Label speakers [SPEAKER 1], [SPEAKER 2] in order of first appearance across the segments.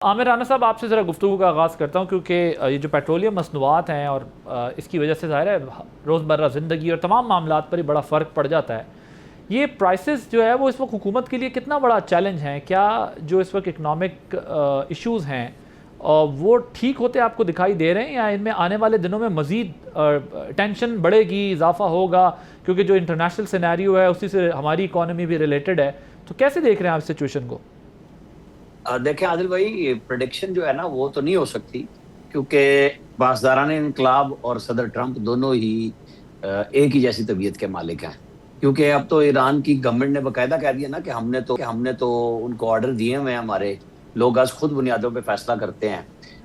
[SPEAKER 1] عامر رانا صاحب، آپ سے ذرا گفتگو کا آغاز کرتا ہوں کیونکہ یہ جو پیٹرولیم مصنوعات ہیں اور اس کی وجہ سے ظاہر ہے روزمرہ زندگی اور تمام معاملات پر ہی بڑا فرق پڑ جاتا ہے. یہ پرائسز جو ہے وہ اس وقت حکومت کے لیے کتنا بڑا چیلنج ہیں؟ کیا جو اس وقت اکنامک ایشوز ہیں وہ ٹھیک ہوتے آپ کو دکھائی دے رہے ہیں، یا ان میں آنے والے دنوں میں مزید ٹینشن بڑھے گی، اضافہ ہوگا؟ کیونکہ جو انٹرنیشنل سینیریو ہے اسی سے ہماری اکانومی بھی ریلیٹڈ ہے. تو کیسے دیکھ رہے ہیں آپ سچویشن کو؟
[SPEAKER 2] دیکھیں عادل بھائی، پریڈکشن جو ہے نا وہ تو نہیں ہو سکتی، کیونکہ پاسداران انقلاب اور صدر ٹرمپ دونوں ہی ایک ہی جیسی طبیعت کے مالک ہیں. کیونکہ اب تو ایران کی گورنمنٹ نے باقاعدہ کہہ دیا نا کہ ہم نے تو ان کو آرڈر دیے ہوئے ہیں، ہمارے لوگ آج خود بنیادوں پہ فیصلہ کرتے ہیں،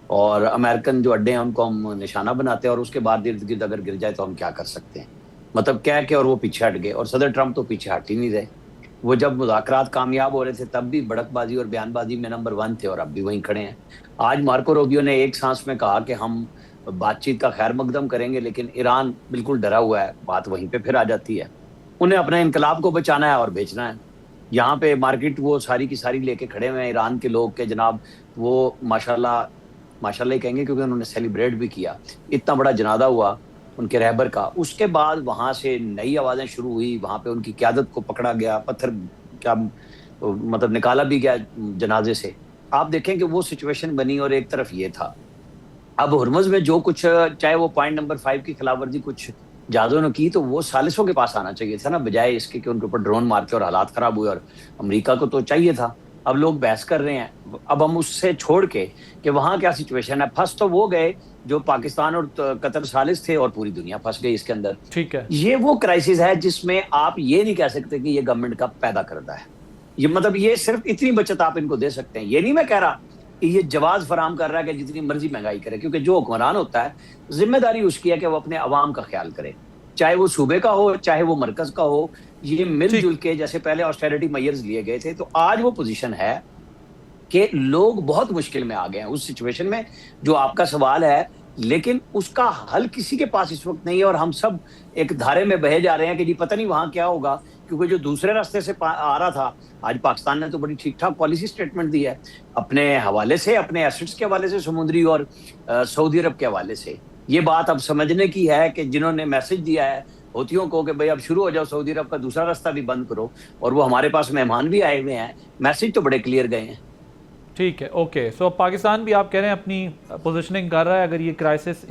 [SPEAKER 2] اور امریکن جو اڈے ہیں ان کو ہم نشانہ بناتے ہیں، اور اس کے بعد ارد گرد اگر گر جائے تو ہم کیا کر سکتے ہیں. مطلب کہہ کے اور وہ پیچھے ہٹ گئے، اور صدر ٹرمپ تو پیچھے ہٹ ہی نہیں رہے. وہ جب مذاکرات کامیاب ہو رہے تھے تب بھی بڑک بازی اور بیان بازی میں نمبر 1 تھے، اور اب بھی وہیں کھڑے ہیں. آج مارکو روبیو نے ایک سانس میں کہا کہ ہم بات چیت کا خیر مقدم کریں گے، لیکن ایران بالکل ڈرا ہوا ہے. بات وہیں پہ پھر آ جاتی ہے، انہیں اپنے انقلاب کو بچانا ہے اور بیچنا ہے. یہاں پہ مارکیٹ وہ ساری کی ساری لے کے کھڑے ہوئے ہیں ایران کے لوگ کہ جناب وہ ماشاءاللہ ہی کہیں گے، کیونکہ انہوں نے سیلیبریٹ بھی کیا. اتنا بڑا جنازہ ہوا ان کے رہبر کا. اس کے بعد وہاں سے نئی آوازیں شروع ہوئی، وہاں پہ ان کی قیادت کو پکڑا گیا، پتھر کیا مطلب نکالا بھی گیا جنازے سے. آپ دیکھیں کہ وہ سچویشن بنی، اور ایک طرف یہ تھا. اب ہرمز میں جو کچھ، چاہے وہ پوائنٹ نمبر 5 کی خلاف ورزی کچھ جہازوں نے کی، تو وہ ثالثوں کے پاس آنا چاہیے تھا نا، بجائے اس کے کہ ان کے اوپر ڈرون مار کے اور حالات خراب ہوئے. اور امریکہ کو تو چاہیے تھا. اب لوگ بحث کر رہے ہیں. اب ہم اس سے چھوڑ کے کہ وہاں کیا سچویشن ہے، پھنس تو وہ گئے جو پاکستان اور قطر ثالث تھے، اور پوری دنیا پھنس گئی اس کے اندر.
[SPEAKER 1] ٹھیک ہے.
[SPEAKER 2] یہ وہ کرائسس ہے جس میں آپ یہ نہیں کہہ سکتے کہ یہ گورنمنٹ کا پیدا کردہ ہے. یہ مطلب یہ صرف اتنی بچت آپ ان کو دے سکتے ہیں. یہ نہیں میں کہہ رہا کہ یہ جواز فراہم کر رہا ہے کہ جتنی مرضی مہنگائی کرے، کیونکہ جو حکمران ہوتا ہے ذمہ داری اس کی ہے کہ وہ اپنے عوام کا خیال کرے، چاہے وہ صوبے کا ہو چاہے وہ مرکز کا ہو. یہ مل جل کے، جیسے پہلے آسٹیرٹی میئرز لیے گئے تھے، تو آج وہ پوزیشن ہے کہ لوگ بہت مشکل میں آ گئے ہیں اس سچویشن میں جو آپ کا سوال ہے. لیکن اس کا حل کسی کے پاس اس وقت نہیں ہے، اور ہم سب ایک دھارے میں بہے جا رہے ہیں کہ جی پتہ نہیں وہاں کیا ہوگا. کیونکہ جو دوسرے راستے سے آ رہا تھا، آج پاکستان نے تو بڑی ٹھیک ٹھاک پالیسی سٹیٹمنٹ دی ہے اپنے حوالے سے، اپنے ایسٹس کے حوالے سے، سمندری اور سعودی عرب کے حوالے سے. یہ بات اب سمجھنے کی ہے کہ جنہوں نے میسج دیا ہے ہوتیوں کو کہ بھئی اب شروع ہو جاؤ، سعودی عرب کا دوسرا راستہ بھی بند کرو، اور وہ ہمارے پاس مہمان بھی آئے ہوئے ہیں. میسج تو بڑے کلیئر گئے ہیں.
[SPEAKER 1] ٹھیک ہے، اوکے. سو پاکستان بھی آپ کہہ رہے ہیں اپنی پوزیشننگ کر رہا ہے. اگر یہ کرائسس